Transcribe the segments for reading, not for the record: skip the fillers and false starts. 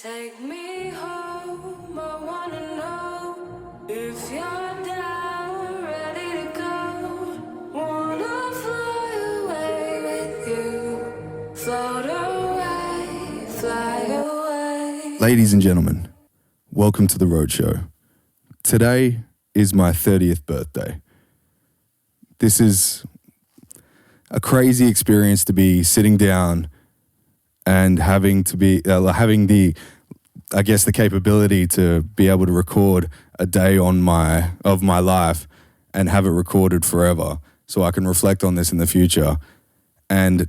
Take me home, I wanna know if you're down, ready to go. Wanna fly away with you, float away, fly away. Ladies and gentlemen, welcome to the Roadshow. Today is my 30th birthday. This is a crazy experience to be sitting down and having the capability to be able to record a day of my life and have it recorded forever so I can reflect on this in the future. And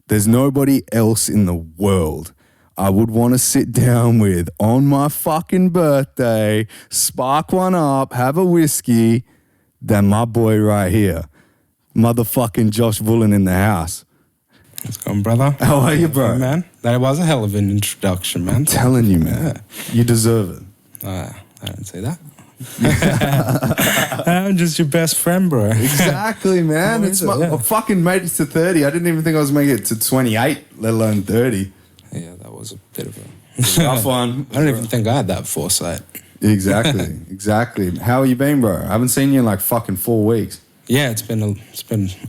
there's nobody else in the world I would want to sit down with on my fucking birthday, spark one up, have a whiskey, than my boy right here. Motherfucking Joss Vulin in the house. What's going, brother? How are you, bro? Man, that was a hell of an introduction, man. I'm telling you, man. Yeah. You deserve it. I didn't say that. I'm just your best friend, bro. Exactly, man. I fucking made it to 30. I didn't even think I was making it to 28, let alone 30. Yeah, that was a bit of a rough one. I don't even think I had that foresight. Exactly. How have you been, bro? I haven't seen you in like fucking 4 weeks. Yeah, it's been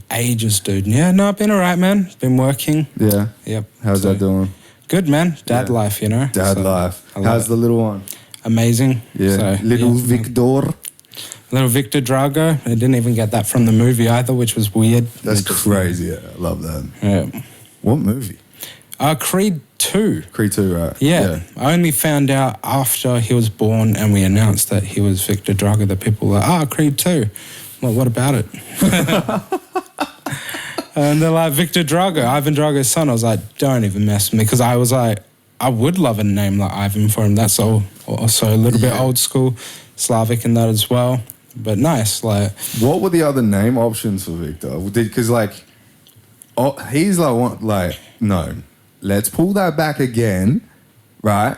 ages, dude. Yeah, no, I've been all right, man. Been working. Yeah. Yep. How's that doing? Good, man. Dad life, you know. Dad life. How's the little one? Amazing. Yeah. Victor. Little Victor Drago. I didn't even get that from the movie either, which was weird. That's crazy. Yeah, I love that. Yeah. What movie? Creed 2. Creed 2, right. Yeah. I only found out after he was born and we announced that he was Victor Drago that people were like, Creed 2. Well, what about it? And they're like, Victor Drago, Ivan Drago's son. I was like, don't even mess with me. Because I was like, I would love a name like Ivan for him. That's also a little bit old school, Slavic in that as well. But nice. Like, what were the other name options for Victor? Because he's no, let's pull that back again, right?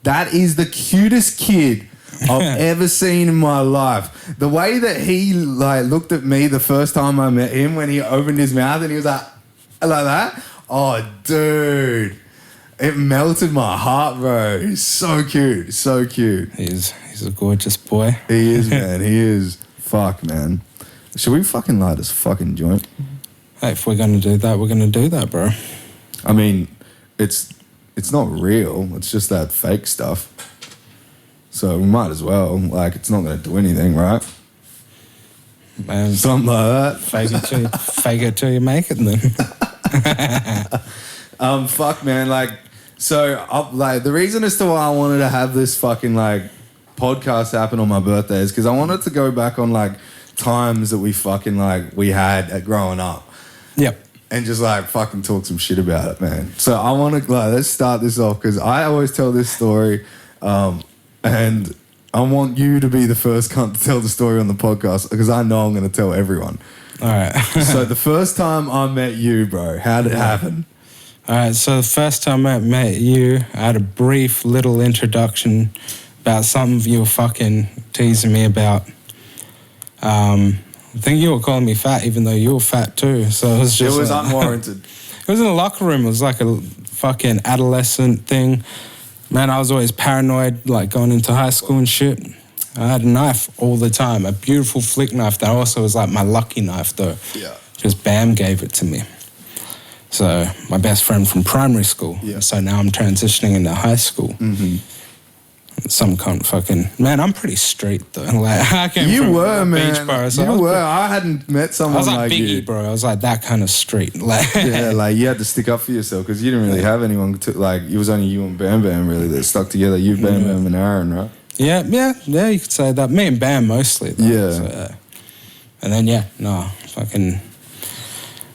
That is the cutest kid I've ever seen in my life. The way that he looked at me the first time I met him when he opened his mouth and he was like that. Oh, dude. It melted my heart, bro. He's so cute. So cute. He's a gorgeous boy. He is, man. He is. Fuck, man. Should we fucking light this fucking joint? Hey, if we're going to do that, we're going to do that, bro. I mean, it's not real. It's just that fake stuff. So we might as well. Like, it's not going to do anything, right? Man, something like that. Fake it till you make it, then. Fuck, man. The reason as to why I wanted to have this fucking podcast happen on my birthday is because I wanted to go back on times that we fucking we had at growing up. Yep. And just fucking talk some shit about it, man. So I want to let's start this off because I always tell this story. And I want you to be the first cunt to tell the story on the podcast because I know I'm going to tell everyone. All right. So the first time I met you, bro, how did it happen? All right. So the first time I met you, I had a brief little introduction about something you were fucking teasing me about. I think you were calling me fat even though you were fat too. So it was just... It was unwarranted. It was in the locker room. It was like a fucking adolescent thing. Man, I was always paranoid, going into high school and shit. I had a knife all the time, a beautiful flick knife that also was my lucky knife, though. Yeah. Because Bam gave it to me. So, my best friend from primary school. Yeah. So now I'm transitioning into high school. Mm-hmm. Some cunt fucking... Man, I'm pretty street, though. I came you from were, man. Beach Bar, so you were. I hadn't met someone I was like Biggie, you. Bro. I was like that kind of street. Yeah, you had to stick up for yourself because you didn't really have anyone to, it was only you and Bam Bam, really, that stuck together. You, Bam Bam, and Aaron, right? Yeah, you could say that. Me and Bam, mostly, though. Yeah. So, and then, fucking...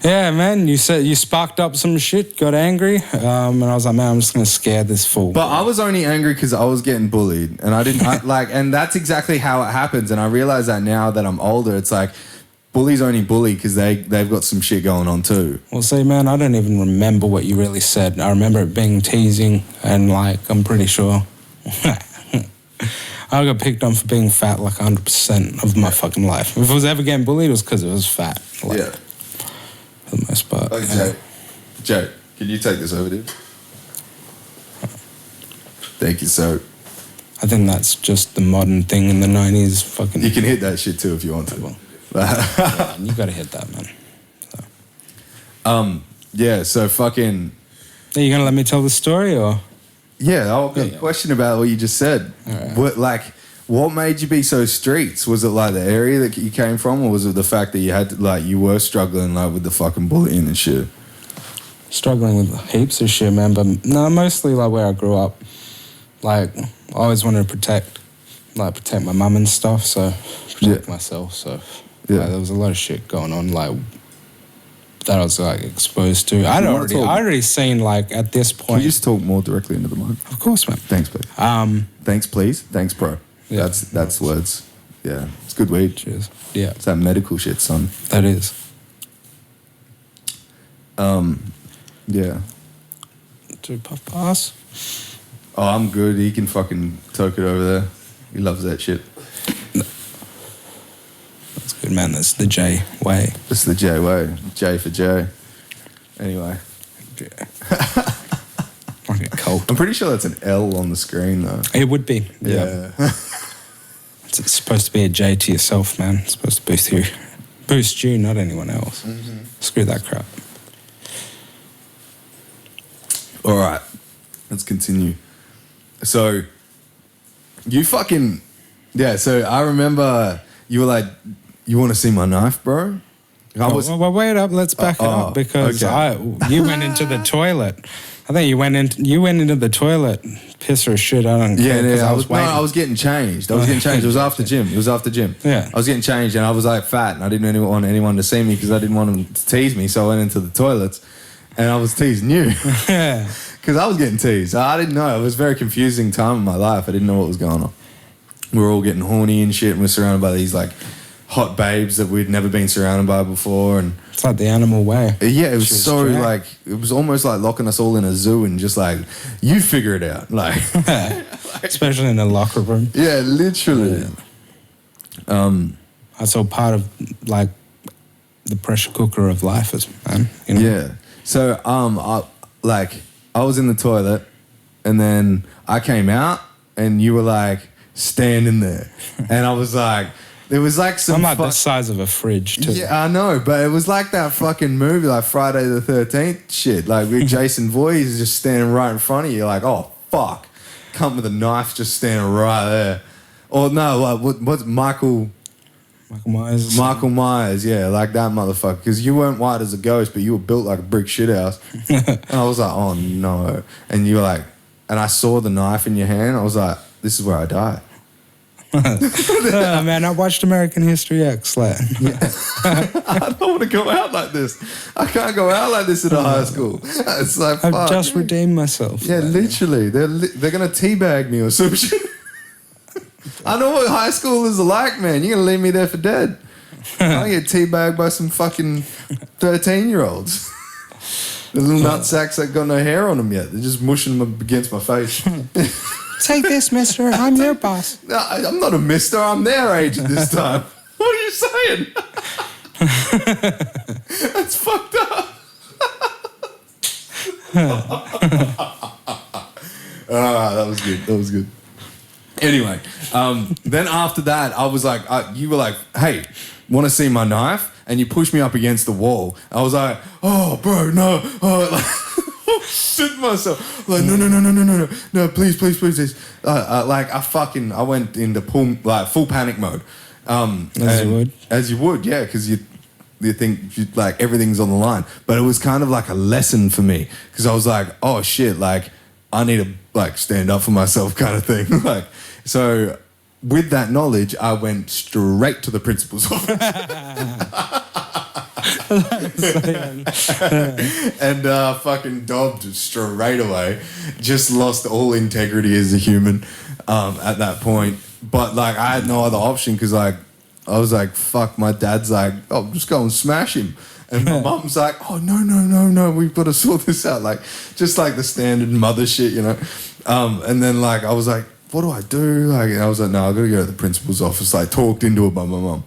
Yeah, man, you said you sparked up some shit, got angry, and I was like, man, I'm just going to scare this fool. But I was only angry because I was getting bullied, and I didn't, and that's exactly how it happens, and I realize that now that I'm older, it's bullies only bully because they've got some shit going on too. Well, see, man, I don't even remember what you really said. I remember it being teasing, and, I'm pretty sure I got picked on for being fat 100% of my fucking life. If I was ever getting bullied, it was because it was fat. Yeah. For the most part. Okay, Joe, can you take this over, dude? Thank you, sir. I think that's just the modern thing in the 90s. Fucking. You can hit that shit too if you want to. Well, yeah, you got to hit that, man. So. Yeah, so fucking... Are you going to let me tell the story, or...? Yeah, I've got a question about what you just said. Right. What made you be so streets? Was it like the area that you came from, or was it the fact that you had to, like, you were struggling like with the fucking bullying and shit? Struggling with heaps of shit, man, but no, mostly like where I grew up. Like, I always wanted to protect my mum and stuff, so protect myself. So like, there was a lot of shit going on, like that I was like exposed to. I'd already seen, like, at this point. Can you just talk more directly into the mic? Of course, man. Thanks, please. Thanks, please. Thanks, bro. Yeah. That's words. Yeah, it's good weed. Cheers. Yeah, It's that medical shit, son. that is. Yeah. Do puff pass? Oh, I'm good. He can fucking toke it over there. He loves that shit. That's good, man. That's the J way. It's the J way. J for J. Anyway. Yeah. Like a cult. I'm pretty sure that's an L on the screen, though. It would be. Yeah. It's supposed to be a J to yourself, man. It's supposed to boost you, not anyone else. Mm-hmm. Screw that crap. All right. Let's continue. So, you fucking... Yeah, so I remember you were like, you want to see my knife, bro? Well, wait up. Let's back it up, because you went into the toilet. I think you went into the toilet, piss or shit. I don't care. Yeah, I was waiting. I was getting changed. It was after gym. Yeah. I was getting changed, and I was like fat, and I didn't want anyone to see me because I didn't want them to tease me. So I went into the toilets, and I was teasing you. Yeah. Because I was getting teased. I didn't know. It was a very confusing time in my life. I didn't know what was going on. We were all getting horny and shit, and we're surrounded by these like hot babes that we'd never been surrounded by before, and It's like the animal way. yeah, it was so like, it was almost like locking us all in a zoo and just like, you figure it out, like, Especially in the locker room. yeah, literally. Yeah. That's all part of like the pressure cooker of life, man. You know? Yeah. So I was in the toilet, and then I came out, and you were like standing there, and I was like, there was like some... I'm like the size of a fridge, too. Yeah, I know, but it was like that fucking movie, like Friday the 13th shit. Like with Jason Voorhees just standing right in front of you, like, oh, fuck. Come with a knife just standing right there. Or no, like, what's Michael Myers. Michael Myers, yeah, like that motherfucker. Because you weren't white as a ghost, but you were built like a brick shithouse. And I was like, oh, no. And you were like... And I saw the knife in your hand. I was like, this is where I die. Man, I watched American History X. Like. I don't want to go out like this. I can't go out like this in a high school. It's like, fuck. I've just redeemed myself. Yeah, literally. They're going to teabag me or some shit. I know what high schoolers are like, man. You're going to leave me there for dead. I get teabagged by some fucking 13-year-olds. The little nutsacks that got no hair on them yet. They're just mushing them against my face. Take this, mister. I'm your boss. No, I'm not a mister. I'm their age at this time. What are you saying? That's fucked up. That was good. That was good. Anyway, then after that, I was like, you were like, hey, want to see my knife? And you pushed me up against the wall. I was like, oh, bro, no. Oh, like, shit myself. Like, no, please. I went into full panic mode. As you would, yeah, because you think like everything's on the line. But it was kind of like a lesson for me, because I was like, oh shit, like I need to like stand up for myself, kind of thing. Like, so with that knowledge, I went straight to the principal's office. And fucking dobbed straight away. Just lost all integrity as a human at that point. But like I had no other option, because like I was like, fuck, my dad's like, oh, just go and smash him. And my mum's like, oh, no, we've got to sort this out. Like, just like the standard mother shit, you know. And then like I was like, what do I do? Like, and I was like, no, I've got to go to the principal's office. Like, talked into it by my mum.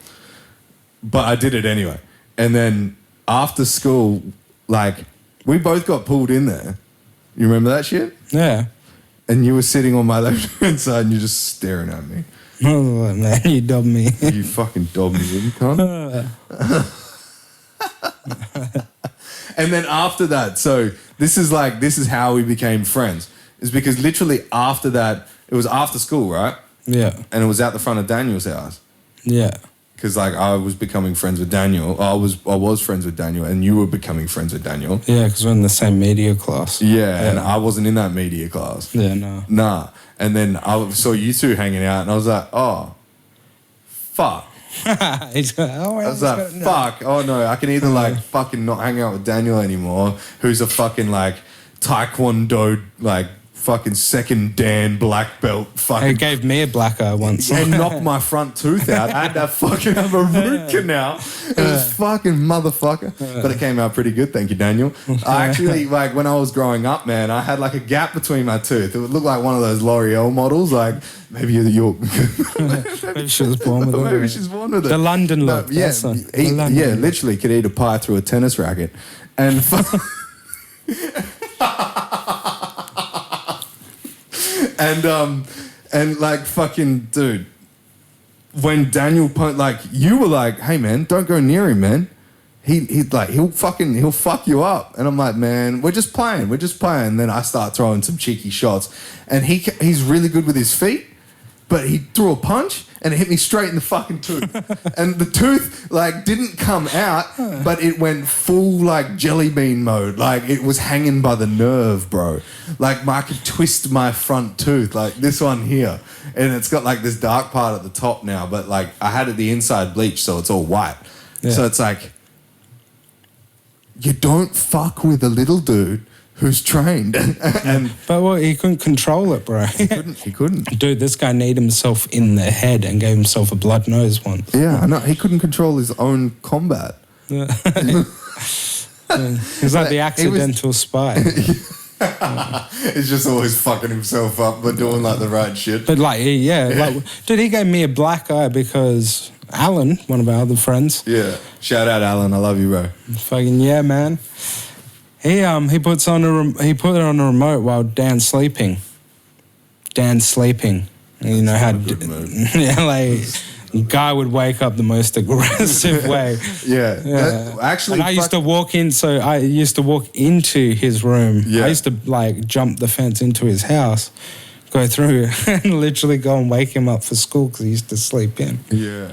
But I did it anyway. And then after school, like, we both got pulled in there. You remember that shit? Yeah. And you were sitting on my left-hand side and you're just staring at me. Oh, man, you dubbed me. You fucking dobbed me in, cunt. And then after that, so this is how we became friends. Is because literally after that, it was after school, right? Yeah. And it was out the front of Daniel's house. Yeah. Because like I was becoming friends with Daniel. I was friends with Daniel, and you were becoming friends with Daniel. Yeah, because we're in the same media class. Yeah, and I wasn't in that media class. Yeah, no. Nah. And then I saw you two hanging out, and I was like, oh, fuck. He's going, oh, I was like, fuck. Oh no, I can either like fucking not hang out with Daniel anymore, who's a fucking like taekwondo like fucking second Dan black belt fucking. He gave me a black eye once. And knocked my front tooth out. I had to fucking have a root canal. It was fucking motherfucker. But it came out pretty good, thank you, Daniel. I actually, like, when I was growing up, man, I had like a gap between my tooth. It would look like one of those L'Oreal models, like maybe you're Maybe she was born with it. maybe she's born with it. The London look. Yeah, that's one. eat, The London yeah, look. literally could eat a pie through a tennis racket. And and like fucking dude, when Daniel like you were like, hey man, don't go near him, man. He'll fuck you up. And I'm like, man, we're just playing. And then I start throwing some cheeky shots, and he's really good with his feet, but he threw a punch and it hit me straight in the fucking tooth. And the tooth like didn't come out, but it went full like jelly bean mode. Like it was hanging by the nerve, bro. Like I could twist my front tooth, like this one here. And it's got like this dark part at the top now, but like I had it the inside bleach, so it's all white. Yeah. So it's like, you don't fuck with a little dude who's trained. But well, he couldn't control it, bro. He couldn't. Dude, this guy kneed himself in the head and gave himself a blood nose once. Yeah, I know. He couldn't control his own combat. Yeah. He's like the accidental spy. He's just always fucking himself up but doing like the right shit. But like, dude, he gave me a black eye because Alan, one of our other friends. Yeah. Shout out, Alan. I love you, bro. Fucking yeah, man. He put it on a remote while Dan's sleeping. And you know how yeah, like guy would wake up the most aggressive way. Yeah. Actually, and I used to walk into his room. Yeah. I used to like jump the fence into his house, go through and literally go and wake him up for school because he used to sleep in. Yeah.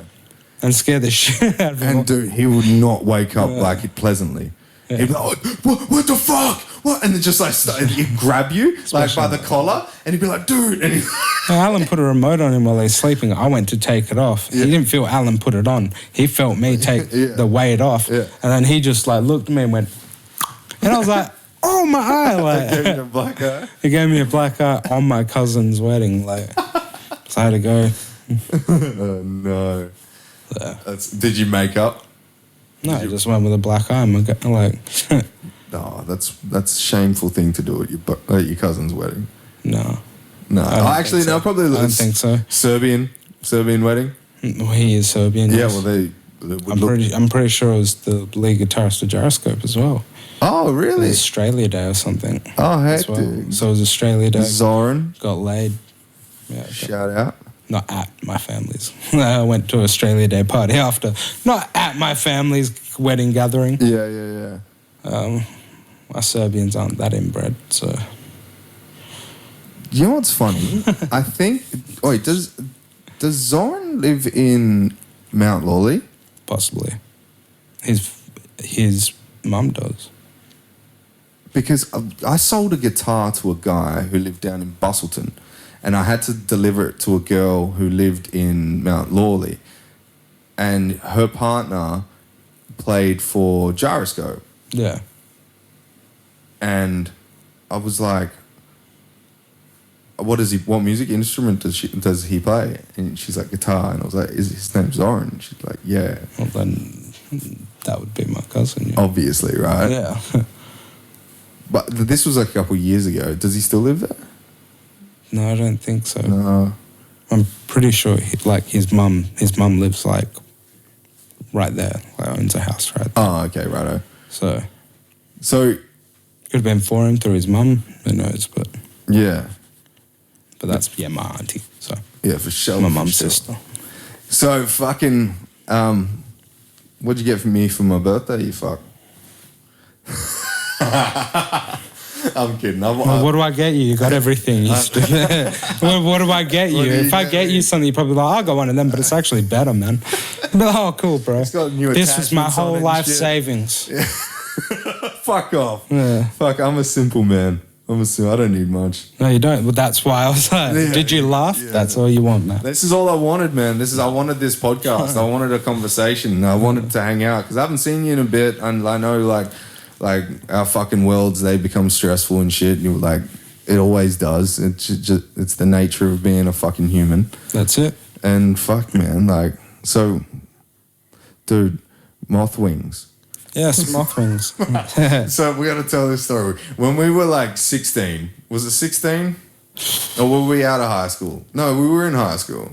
And scare the shit out of him. And dude, he would not wake up like pleasantly. Yeah. He'd be like, what the fuck? What? And then just like he'd grab you like by the collar, and he'd be like, dude. And Alan put a remote on him while he's sleeping. I went to take it off. Yeah. He didn't feel Alan put it on. He felt me take the weight off. Yeah. And then he just like looked at me and went, and I was like, oh my eye. Like, gave him a black eye. He gave me a black eye on my cousin's wedding. Like, so I had to go. Oh no. Yeah. Did you make up? No, I just went with a black eye. I'm like, No, that's a shameful thing to do at your cousin's wedding. no. No, I don't think so. probably. I don't think so. Serbian wedding. Well, he is Serbian. Yeah, yes. well they would I'm pretty sure it was the lead guitarist of Gyroscope as well. Oh It really? was Australia Day or something. Oh heck, as well. dude. So it was Australia Day. Zoran, Got laid. Yeah, shout out. not at my family's. I went to Australia Day party after. Not at my family's wedding gathering. Yeah. My Serbians aren't that inbred, so. You know what's funny? I think. Wait, does Zoran live in Mount Lawley? Possibly. His mum does. Because I sold a guitar to a guy who lived down in Bustleton, and I had to deliver it to a girl who lived in Mount Lawley, and her partner played for Gyroscope. Yeah. And I was like, what music instrument does he play? And she's like, guitar. And I was like, is his name Zoran? And she's like, yeah. Well, then that would be my cousin. Yeah. Obviously, right? Yeah. But this was like a couple of years ago. Does he still live there? No, I don't think so. No. I'm pretty sure his mum lives like right there. Like owns a house right there. Oh, okay, righto. So So, could have been for him through his mum. Who knows? But yeah. But that's, my auntie. So Yeah, for sure. my for mum's sure. sister. So fucking, what'd you get for me for my birthday, you fuck? I'm kidding. Well, what do I get you? You got everything. You stupid. What do I get you? What do you If I get you something, you're probably like, I'll go one of them, but it's actually better, man. But, oh, cool, bro. It's got new This was my attachments on whole it and life shit. savings. Fuck off. Yeah. Fuck, I'm a simple man. I don't need much. No, you don't. Well, that's why I was like, Yeah, did you laugh? yeah. That's all you want, man. This is all I wanted, man. I wanted this podcast. I wanted a conversation. I wanted to hang out because I haven't seen you in a bit, and I know like our fucking worlds, they become stressful and shit. You like, it always does. It's the nature of being a fucking human. That's it. And fuck, man, like, so, dude, moth wings. Yes, moth wings. So we got to tell this story. When we were like 16, was it 16? Or were we out of high school? No, we were in high school.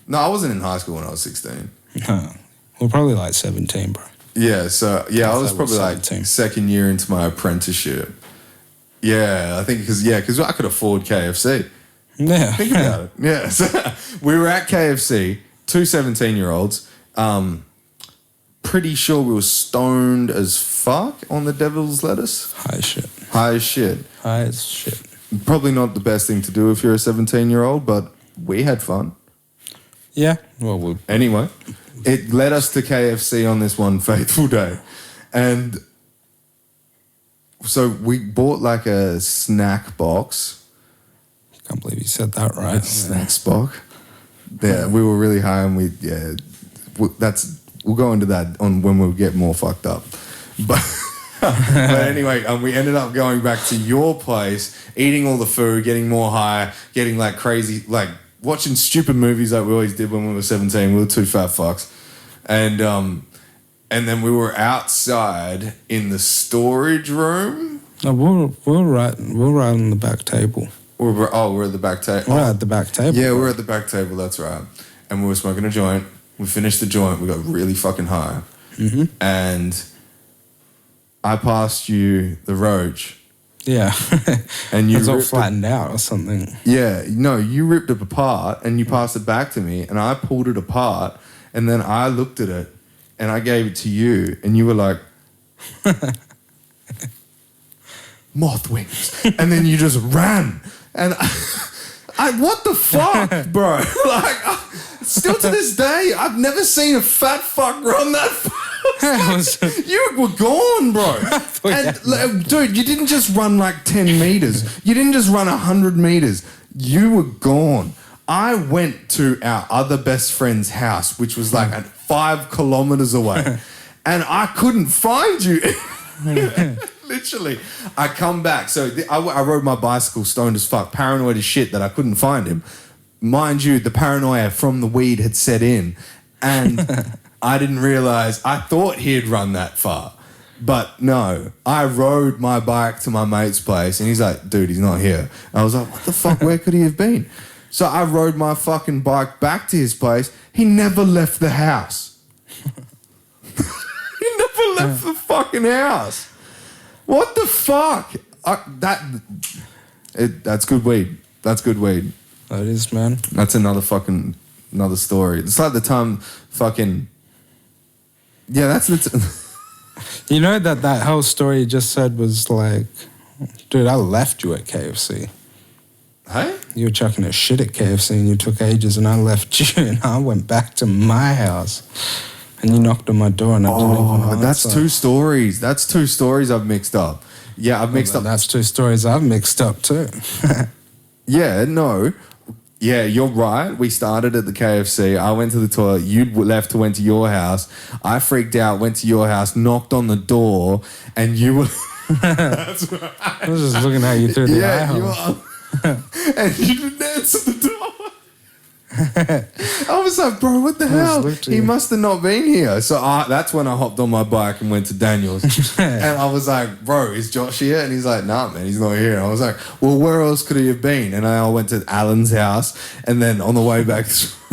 No, I wasn't in high school when I was 16. No, we're probably like 17, bro. Yeah, so, yeah, I was that probably was like 17. second year into my apprenticeship. Yeah, I think because I could afford KFC. Yeah. Think about it. Yeah, so we were at KFC, two 17-year-olds. Pretty sure we were stoned as fuck on the devil's lettuce. High as shit. High as shit. High as shit. Probably not the best thing to do if you're a 17-year-old, but we had fun. Yeah. Well, Anyway, it led us to KFC on this one fateful day. And so we bought like a snack box. can't believe you said that right. Snack box. Yeah, we were really high and we'll go into that on when we get more fucked up. But anyway, we ended up going back to your place, eating all the food, getting more high, getting like crazy, like watching stupid movies like we always did when we were 17. We were two fat fucks. And then we were outside in the storage room. No, we're right on the back table. We're at the back table. We're at the back table. Yeah, we're at the back table, that's right. And we were smoking a joint. We finished the joint. We got really fucking high. Mm-hmm. And I passed you the roach. Yeah. And you it's all ripped flattened out or something. Yeah. No, you ripped it apart and you passed it back to me. And I pulled it apart. And then I looked at it and I gave it to you. And you were like, moth wings. And then you just ran. And I what the fuck, bro? Like, still to this day, I've never seen a fat fuck run that fast. You were gone, bro. And dude, you didn't just run like 10 meters. You didn't just run 100 meters. You were gone. I went to our other best friend's house, which was like at 5 kilometers away, and I couldn't find you. Literally, I come back. So I rode my bicycle stoned as fuck, paranoid as shit that I couldn't find him. Mind you, the paranoia from the weed had set in, and I didn't realize. I thought he had run that far, but no. I rode my bike to my mate's place, and he's like, "Dude, he's not here." I was like, "What the fuck? Where could he have been?" So I rode my fucking bike back to his place. He never left the house. He never left the fucking house. What the fuck? That's good weed. That's good weed. That is, man. That's another story. It's like the time fucking... Yeah, that's... You know that whole story you just said was like, dude, I left you at KFC. Hey? You were chucking a shit at KFC and you took ages and I left you and I went back to my house and you knocked on my door and I didn't even answer. That's two stories. That's two stories I've mixed up. Yeah, I've mixed up. That's two stories I've mixed up too. Yeah, no. Yeah, you're right. We started at the KFC. I went to the toilet. You left, went to your house. I freaked out, went to your house, knocked on the door, and you were... That's right. I was just looking at you through the eye hole. And you didn't answer the door. I was like, bro, what the hell? He must have not been here. So that's when I hopped on my bike and went to Daniel's. And I was like, bro, is Josh here? And he's like, nah, man, he's not here. And I was like, well, where else could he have been? And I went to Alan's house. And then on the way back,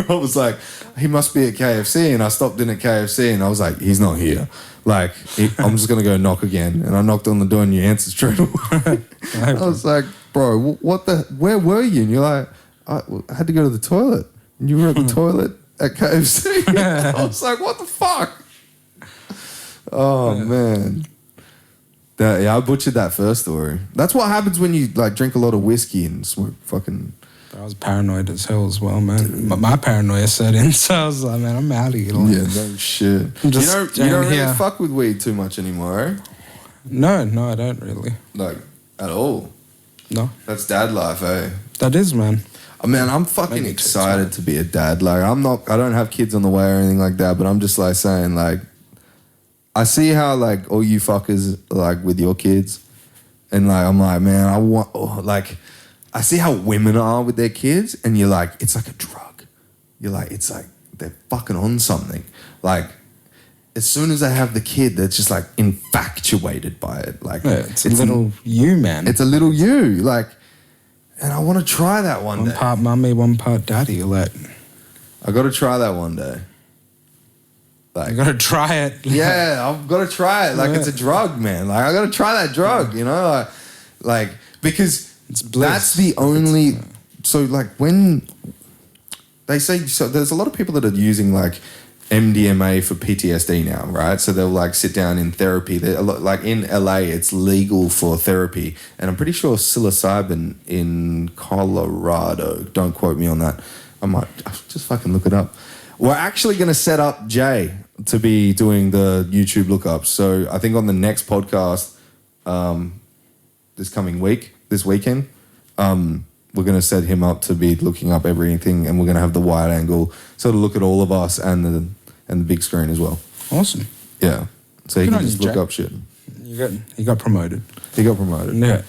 I was like, he must be at KFC. And I stopped in at KFC and I was like, he's not here. Like, I'm just going to go knock again. And I knocked on the door and you answered straight away. I was like, bro, where were you? And you're like, I had to go to the toilet. And you were at the toilet at KFC. I was like, what the fuck? Oh, man. I butchered that first story. That's what happens when you like drink a lot of whiskey and smoke fucking... I was paranoid as hell as well, man. My paranoia set in, so I was like, man, I'm out of here. Like, yeah, no shit. You don't really fuck with weed too much anymore, eh? No, I don't really. Like, at all? No. That's dad life, eh? That is, man. Man, I'm fucking excited to be a dad. Like, I don't have kids on the way or anything like that, but I'm just like saying, like, I see how, like, all you fuckers, like, with your kids, and, like, I'm like, man, I see how women are with their kids, and you're like, it's like a drug. You're like, it's like they're fucking on something. Like, as soon as they have the kid, they're just like infatuated by it. Like, yeah, it's a little you, man. It's a little you. Like, and I want to try that one day. One part mummy, one part daddy. Like, I got to try that one day. Like, you got to try it. Yeah, I've got to try it. Like, it's a drug, man. Like, I got to try that drug, you know? Like because... It's bliss. That's the only... So, like, when they say... So, there's a lot of people that are using, like, MDMA for PTSD now, right? So, they'll, like, sit down in therapy. Like, in LA, it's legal for therapy. And I'm pretty sure psilocybin in Colorado. Don't quote me on that. I'll just fucking look it up. We're actually going to set up Jay to be doing the YouTube lookups. So, I think on the next podcast this weekend, we're going to set him up to be looking up everything, and we're going to have the wide angle sort of look at all of us and the big screen as well. Awesome. Yeah. So he can just look up shit. He got promoted. He got promoted. Yeah.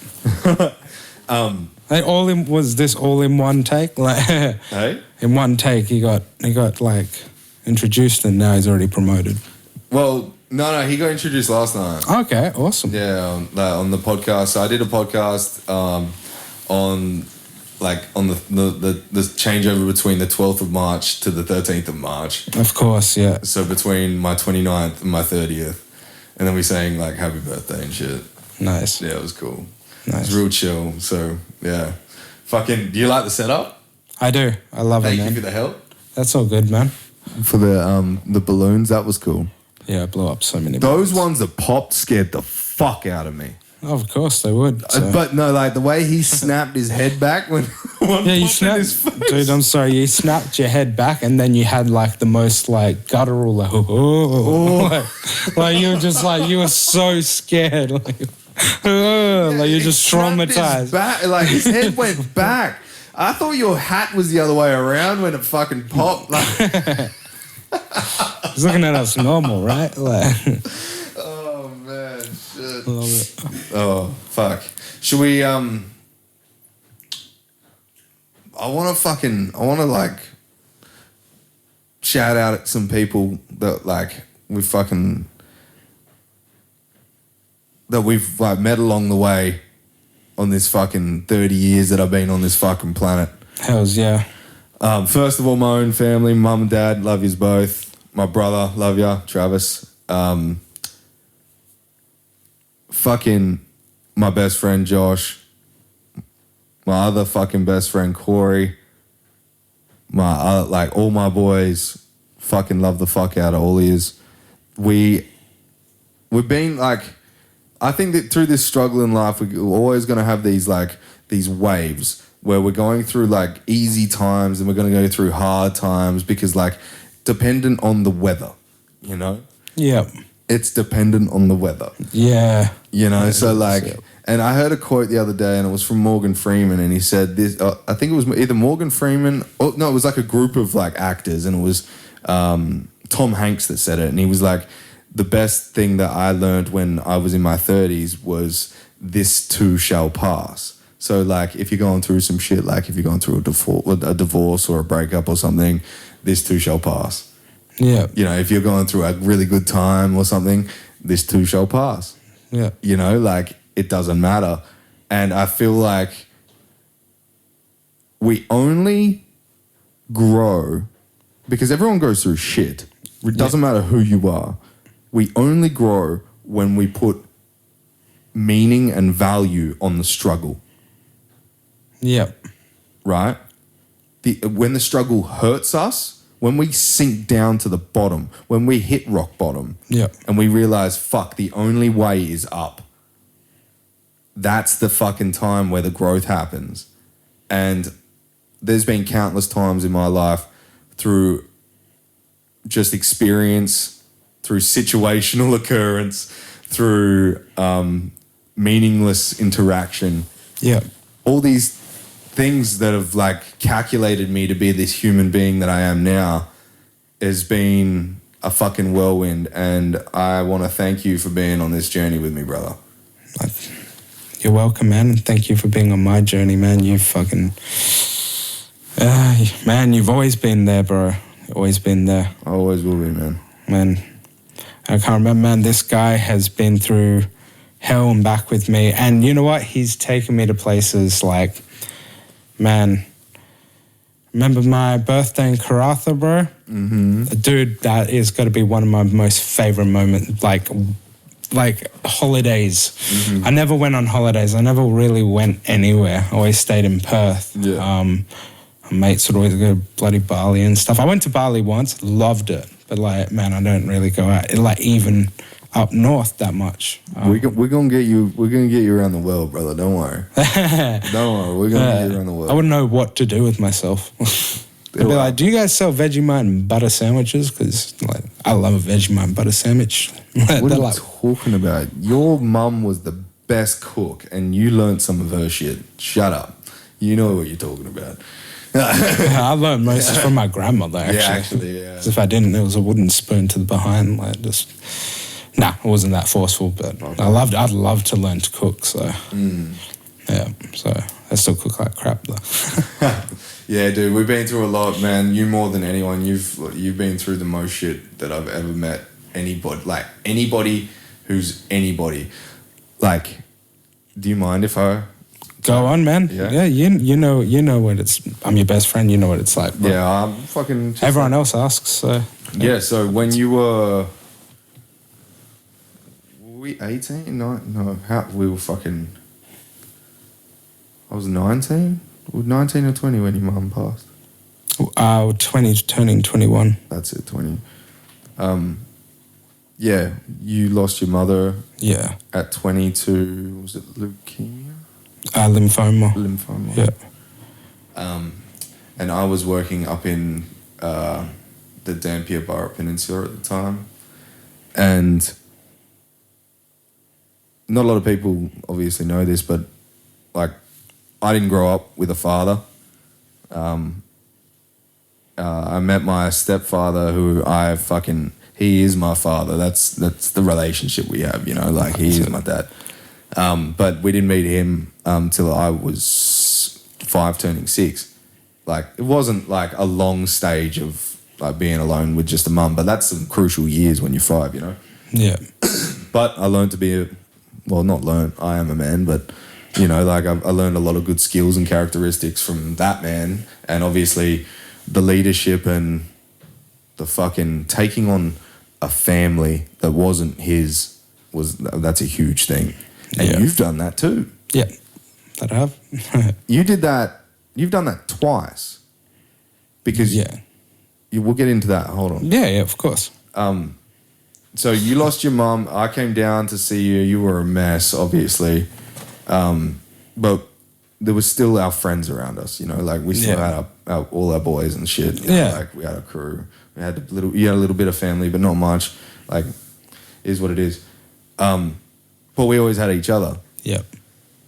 Was this all in one take? Like, hey? In one take, he got like introduced, and now he's already promoted. Well, no, he got introduced last night. Okay, awesome. Yeah, on the podcast. So I did a podcast on the changeover between the 12th of March to the 13th of March. Of course, yeah. So between my 29th and my 30th. And then we sang like happy birthday and shit. Nice. Yeah, it was cool. Nice. It was real chill. So, yeah. Fucking, do you like the setup? I do. I love it, man. Thank you for the help. That's all good, man. For the balloons, that was cool. Yeah, I blew up so many Those balloons. ones that popped scared the fuck out of me. Oh, of course they would. So. But no, like the way he snapped his head back when one yeah, you popped in his snapped, face. dude. I'm sorry, you snapped your head back, and then you had like the most like guttural, like you were just like you were so scared, like you're just traumatized. Like his head went back. I thought your hat was the other way around when it fucking popped. Like. He's looking at us normal, right? Like. Oh man, shit. I love it. Oh fuck. Should we? I want to like shout out at some people that like we've like met along the way on this fucking 30 years that I've been on this fucking planet. Hells yeah. First of all, my own family, mum and dad, love yous both. My brother, love ya, Travis. Fucking my best friend, Josh. My other fucking best friend, Corey. Like all my boys, fucking love the fuck out of all yous. We've been like, I think that through this struggle in life, we're always going to have these waves where we're going through like easy times and we're going to go through hard times because like dependent on the weather, you know? Yeah. It's dependent on the weather. Yeah. You know, Yeah, so like, yeah. And I heard a quote the other day and it was from Morgan Freeman and he said this, I think it was either Morgan Freeman, or no, it was like a group of like actors and it was Tom Hanks that said it. And he was like, the best thing that I learned when I was in my 30s was this too shall pass. So like if you're going through some shit, like if you're going through a divorce or a breakup or something, this too shall pass. Yeah. You know, if you're going through a really good time or something, this too shall pass. Yeah. You know, like it doesn't matter. And I feel like we only grow because everyone goes through shit. It doesn't matter who you are. We only grow when we put meaning and value on the struggle. Yep. right? When the struggle hurts us, when we sink down to the bottom, when we hit rock bottom, Yep. and we realize, fuck, the only way is up. That's the fucking time where the growth happens. And there's been countless times in my life through just experience, through situational occurrence, through meaningless interaction. Yep. All these things that have like calculated me to be this human being that I am now has been a fucking whirlwind, and I want to thank you for being on this journey with me, brother. You're welcome, man, and thank you for being on my journey, man. You fucking... man, you've always been there, bro. Always been there. I always will be, man. Man, I can't remember, man. This guy has been through hell and back with me, and you know what? He's taken me to places like... Man, remember my birthday in Karratha, bro? Mm-hmm. Dude, that is got to be one of my most favorite moments, like holidays. Mm-hmm. I never went on holidays. I never really went anywhere. I always stayed in Perth. Yeah. My mates would always go to bloody Bali and stuff. I went to Bali once, loved it. But like, man, I don't really go out, like even up north that much. We're gonna get you. We're gonna get you around the world, brother. Don't worry. Don't worry. We're gonna get you around the world. I wouldn't know what to do with myself. They'd be like, "Do you guys sell Vegemite and butter sandwiches?" Because like, I love a Vegemite and butter sandwich. What are you talking about? Your mum was the best cook, and you learned some of her shit. Shut up. You know what you're talking about. I learned most from my grandmother. Actually, yeah. 'Cause if I didn't, there was a wooden spoon to the behind, like just. Nah, it wasn't that forceful, but okay. I'd love to learn to cook, so yeah, so I still cook like crap though. Yeah, dude, we've been through a lot, man. You more than anyone. You've been through the most shit that I've ever met. Anybody who's anybody. Like, do you mind if I go on, man? Yeah, you know what it's. I'm your best friend. You know what it's like. Bro. Yeah, I'm fucking. Everyone else asks. So yeah. So when you were. We 18? No. How we were fucking. I was 19. 19 or 20 when your mum passed. 20 turning 21. That's it, 20. Yeah, you lost your mother. Yeah. At 20 to, was it leukemia? Lymphoma. Lymphoma. Yeah. And I was working up in the Dampier Borough Peninsula at the time, and. Not a lot of people obviously know this, but like I didn't grow up with a father. I met my stepfather, who he is my father. That's the relationship we have, you know, like he is my dad. But we didn't meet him till I was 5 turning 6. Like it wasn't like a long stage of like being alone with just a mum, but that's some crucial years when you're 5, you know? Yeah. But I learned to be not learned, I am a man, but, you know, like I learned a lot of good skills and characteristics from that man, and obviously the leadership and the fucking taking on a family that wasn't his, that's a huge thing. And you've done that too. Yeah, that I have. You did that, you've done that twice. Because we'll get into that, hold on. Yeah, of course. So you lost your mum. I came down to see you. You were a mess, obviously. But there was still our friends around us, you know, like we still had all our boys and shit. You know, like we had a crew. You had a little bit of family, but not much. Like, is what it is. But we always had each other. Yep.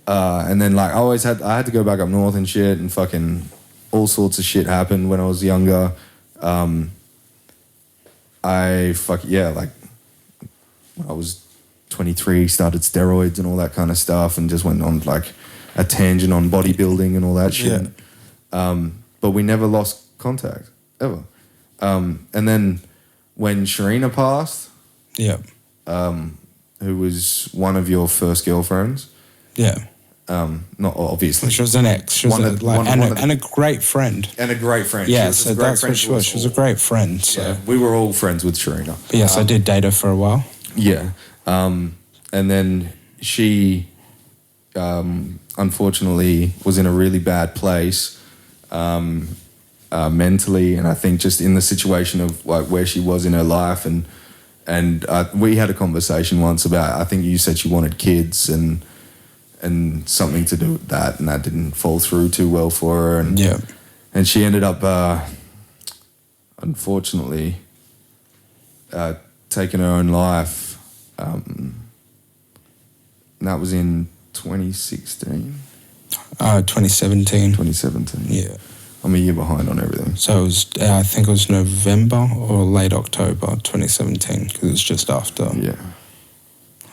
And then like I had to go back up north and shit, and fucking all sorts of shit happened when I was younger. When I was 23, started steroids and all that kind of stuff, and just went on like a tangent on bodybuilding and all that shit. Yeah. But we never lost contact, ever. And then when Sharina passed, who was one of your first girlfriends, not obviously. She was an ex. She was a great friend. And a great friend. Yeah, so that's what she was. She was a great friend. So. Yeah, we were all friends with Sharina. But yes, I did date her for a while. Yeah. And then she unfortunately was in a really bad place mentally, and I think just in the situation of like where she was in her life, and we had a conversation once about, I think you said she wanted kids and something to do with that, and that didn't fall through too well for her, and she ended up unfortunately taking her own life, and that was in 2016. 2017. 2017. Yeah. I'm a year behind on everything. So it was, I think it was November or late October 2017, because it was just after. Yeah.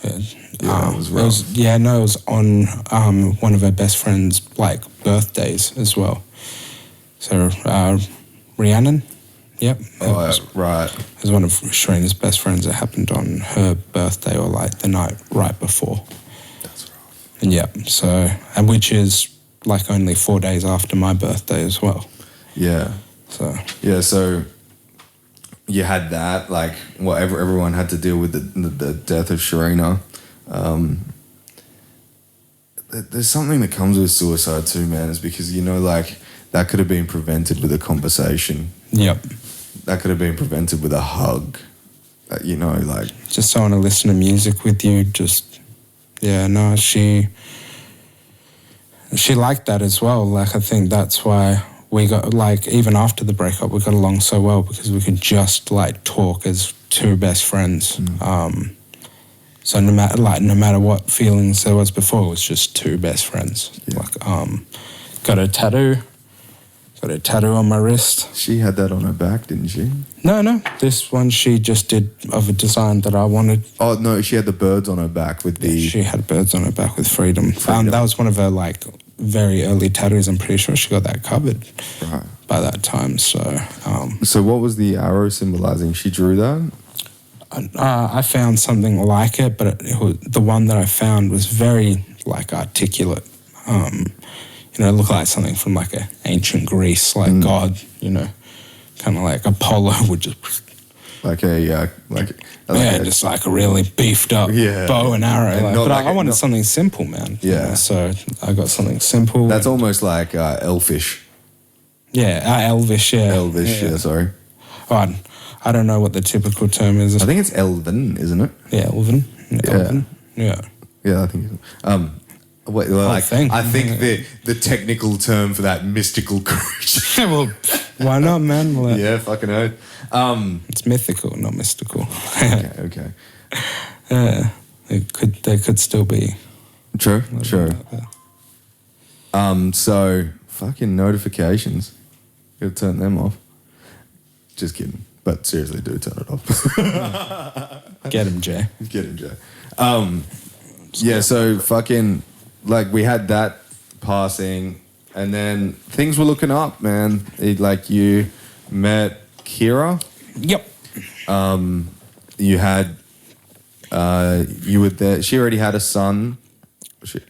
Yeah, it was rough. It was on one of her best friend's like birthdays as well. So Rhiannon, yep. Right. It was one of Sharina's best friends. It happened on her birthday or like the night right before. That's rough. And and which is like only 4 days after my birthday as well. Yeah. So you had that, like whatever everyone had to deal with the death of Sharina. There's something that comes with suicide too, man, is because, like that could have been prevented with a conversation. Yep. That could have been prevented with a hug. Like just someone to listen to music with you. She liked that as well. Like, I think that's why we got, like, even after the breakup, we got along so well, because we could just, like, talk as two best friends. So no matter what feelings there was before, it was just two best friends. Yeah. Like, got a tattoo on my wrist. She had that on her back, didn't she? No, this one she just did of a design that I wanted. Oh, no, she had the birds on her back with the... She had birds on her back with freedom. That was one of her, like, very early tattoos. I'm pretty sure she got that covered by that time. So what was the arrow symbolizing? She drew that? I found something like it, but the one that I found was very, like, articulate. It looked like something from, like, ancient Greece, like God, kind of like Apollo would just... just like a really beefed up bow and arrow. But I wanted something simple, man. Yeah. So I got something simple. That's almost like elfish. Yeah, elvish, yeah. Elvish, yeah, sorry. Oh, I don't know what the typical term is. I think it's elven, isn't it? Yeah, elven. Elven. Yeah. Yeah, I think so. I think the technical term for that mystical creature. Well, why not, man? Yeah, fucking oath. It's mythical, not mystical. Okay. They could still be. True. So fucking notifications. Gotta turn them off. Just kidding. But seriously, do turn it off. Get him, Jay. Get him, Jay. So fucking, like, we had that passing, and then things were looking up, man. You met Kira. Yep. You had, you were there. She already had a son. She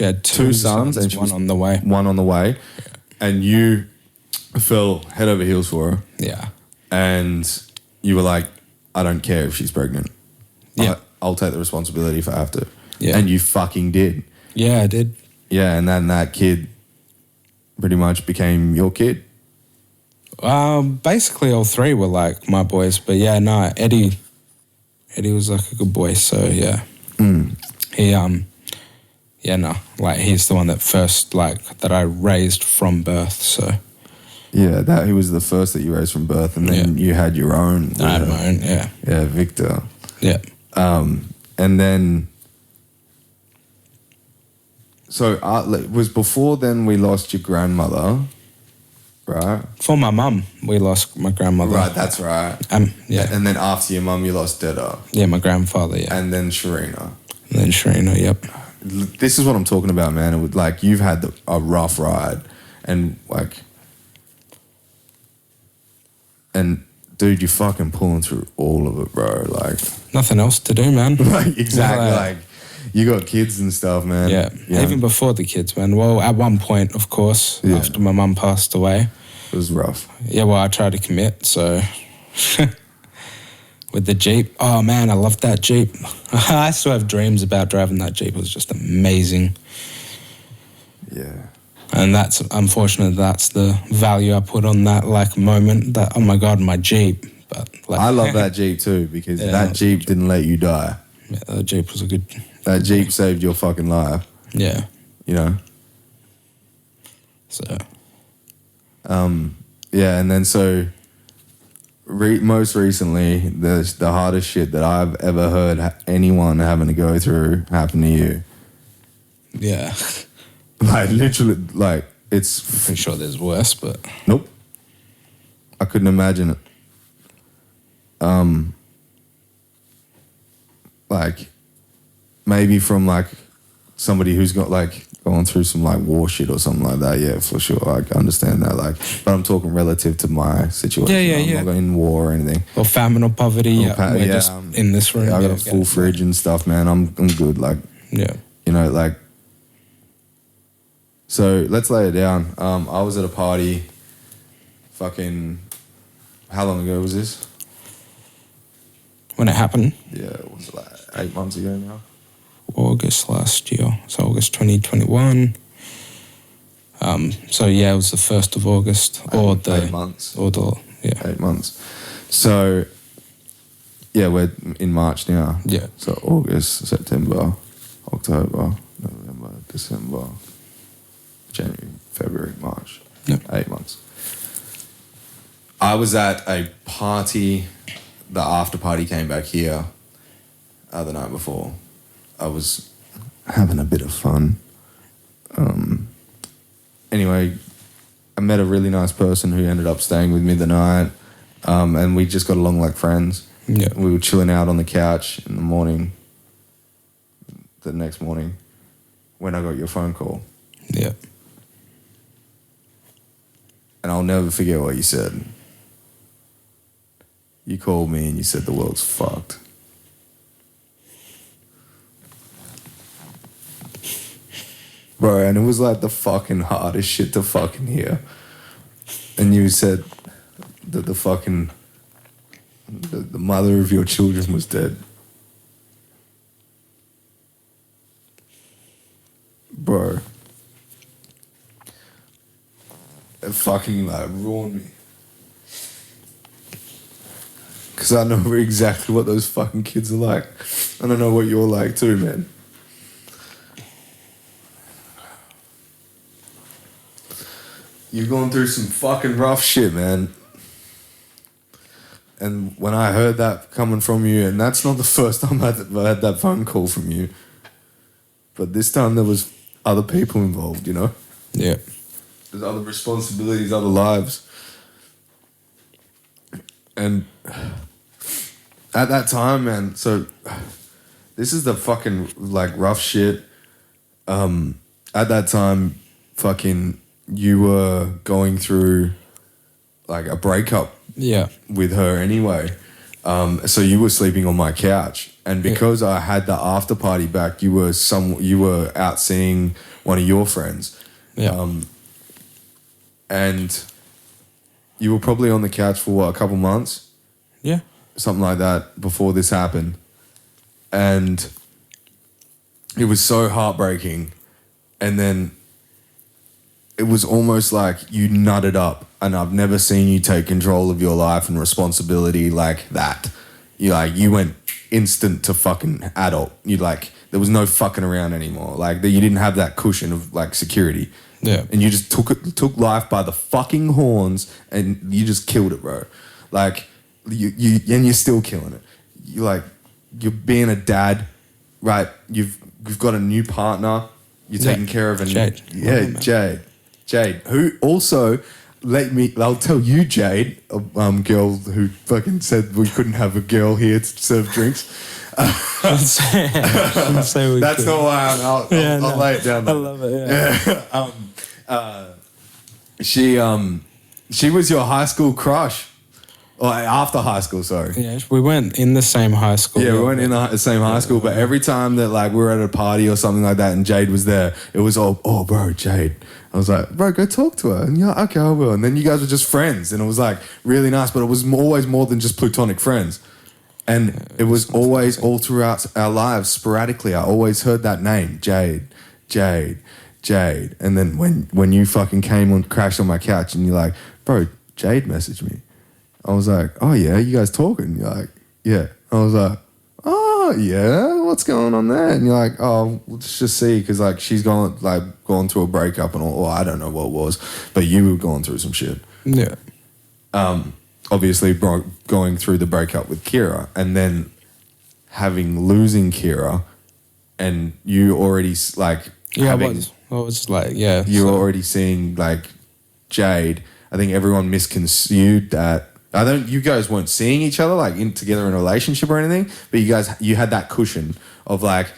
had two sons, and one on the way. One on the way. Yeah. And you fell head over heels for her. Yeah. And you were like, I don't care if she's pregnant. Yeah. I'll take the responsibility if I have to. Yeah. And you fucking did. Yeah, I did. Yeah, and then that kid pretty much became your kid. Basically all three were like my boys, but yeah, no, Eddie was like a good boy, so yeah. He he's the one that first, like, that I raised from birth, so. Yeah, he was the first that you raised from birth, and then you had your own. I had my own, yeah. Yeah, Victor. Yeah. And then, so it was before then we lost your grandmother, right? For my mum, we lost my grandmother. Right, that's right. Yeah. And then after your mum, you lost Deda. Yeah, my grandfather, yeah. And then Sharina. Yep. This is what I'm talking about, man. It would, like, you've had a rough ride, and like, and dude, you're fucking pulling through all of it, bro. Like, nothing else to do, man. Like, exactly. Like, you got kids and stuff, man. Yeah. Even before the kids, man. Well, at one point, of course, after my mum passed away. It was rough. Yeah, well, I tried to commit, so... With the Jeep. Oh, man, I love that Jeep. I still have dreams about driving that Jeep. It was just amazing. Yeah. And that's unfortunate. That's the value I put on that like moment. That, oh my God, my Jeep. But like, I love that Jeep too, because that Jeep didn't let you die. Yeah, that Jeep was a good. That Jeep saved your fucking life. Yeah. You know. So. Yeah, and then so. Most recently, the hardest shit that I've ever heard anyone having to go through happened to you. Yeah. Like literally, like it's. I'm pretty sure there's worse, but Nope. I couldn't imagine it. Like maybe from like somebody who's got like going through some like war shit or something like that. Yeah, for sure. I understand that. Like, but I'm talking relative to my situation. I'm not in war or anything. Or famine or poverty. We're just in this room. Yeah, I got a full fridge and stuff, man. I'm good. Like, yeah, you know, like. So let's lay it down. I was at a party. Fucking, how long ago was this? When it happened? Yeah, it was like 8 months ago now. August last year, so August 2021. So yeah, it was the 1st of August, or the 8 months, or the 8 months. So yeah, we're in March now. Yeah. So August, September, October, November, December, January, February, March. Yep. 8 months. I was at a party. The after party came back here the night before. I was having a bit of fun. Anyway, I met a really nice person who ended up staying with me the night, and we just got along like friends. Yeah. We were chilling out on the couch in the morning, the next morning, when I got your phone call. Yeah. And I'll never forget what you said. You called me and you said the world's fucked. Bro, and it was like the fucking hardest shit to fucking hear. And you said that the mother of your children was dead. Bro. It fucking like ruined me. Because I know exactly what those fucking kids are like. And I know what you're like too, man. You've gone through some fucking rough shit, man. And when I heard that coming from you, and that's not the first time I had that phone call from you, but this time there was other people involved, you know? Yeah. There's other responsibilities, other lives. And at that time, man, so this is the fucking, like, rough shit. At that time, fucking, you were going through, like, a breakup with her anyway. So you were sleeping on my couch. And because I had the after party back, you were out seeing one of your friends. Yeah. And you were probably on the couch for, what, a couple months? Yeah. Something like that before this happened. And it was so heartbreaking. And then it was almost like you nutted up, and I've never seen you take control of your life and responsibility like that. You went instant to fucking adult. There was no fucking around anymore. Like, you didn't have that cushion of, like, security. Yeah. And you just took life by the fucking horns, and you just killed it, bro. Like, and you're still killing it. You're being a dad, right? You've got a new partner. You're taking care of Jade. Jade, who also I'll tell you, Jade, a girl who fucking said we couldn't have a girl here to serve drinks. That's not why I'll lay it down there. I love it, yeah. She was your high school crush. Or after high school, sorry. Yeah, we weren't in the same high school. Yeah, we weren't in the same high school, but every time that, like, we were at a party or something like that and Jade was there, it was all, oh, bro, Jade. I was like, bro, go talk to her. And yeah, okay, I will. And then you guys were just friends, and it was, like, really nice, but it was always more than just platonic friends. And it was always all throughout our lives, sporadically, I always heard that name, Jade, Jade, Jade. And then when you fucking came and crashed on my couch and you're like, bro, Jade messaged me. I was like, oh yeah, you guys talking? You're like, yeah. I was like, oh yeah, what's going on there? And you're like, oh, let's just see, because like she's gone through a breakup and all. Well, I don't know what it was, but you were going through some shit. Yeah. Obviously going through the breakup with Kira, and then losing Kira, and you already like I was like, yeah. You're already seeing like Jade. I think everyone misconstrued that. You guys weren't seeing each other like together in a relationship or anything, but you had that cushion of like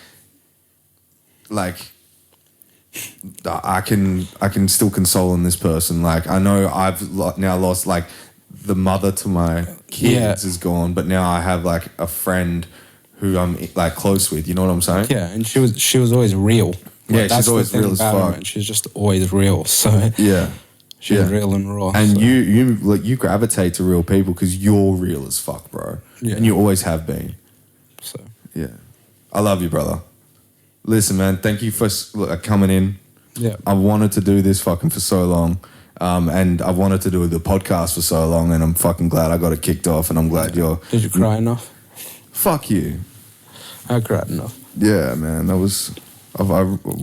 I can still console in this person. Like I know I've now lost like the mother to my kids is gone, but now I have like a friend who I'm like close with. You know what I'm saying? Yeah, and she was always real. Yeah, she's always real as fuck. Her, she's just always real. So yeah. She's real and raw. And so. you gravitate to real people because you're real as fuck, bro. Yeah. And you always have been. So yeah. I love you, brother. Listen, man, thank you for coming in. Yeah. I wanted to do this fucking for so long. And I wanted to do the podcast for so long, and I'm fucking glad I got it kicked off, and I'm glad you're... Did you cry enough? Fuck you. I cried enough. Yeah, man, that was...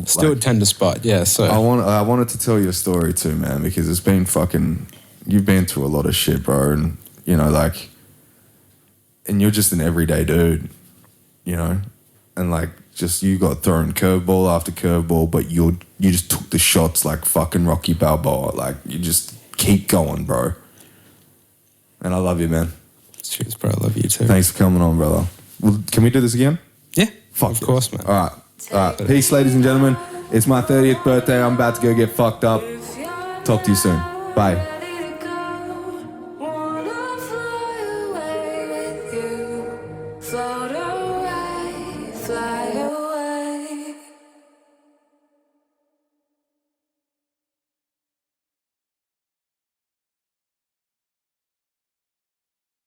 Still a tender spot, yeah. So I wanted to tell you a story too, man, because it's been fucking. You've been through a lot of shit, bro, and you know, like, and you're just an everyday dude, you know, and like, just you got thrown curveball after curveball, but you just took the shots like fucking Rocky Balboa, like you just keep going, bro. And I love you, man. Cheers, bro. I love you too. Thanks for coming on, brother. Well, can we do this again? Yeah, fuck of course, man. All right. Peace, ladies and gentlemen. It's my 30th birthday. I'm about to go get fucked up. Talk to you soon. Bye.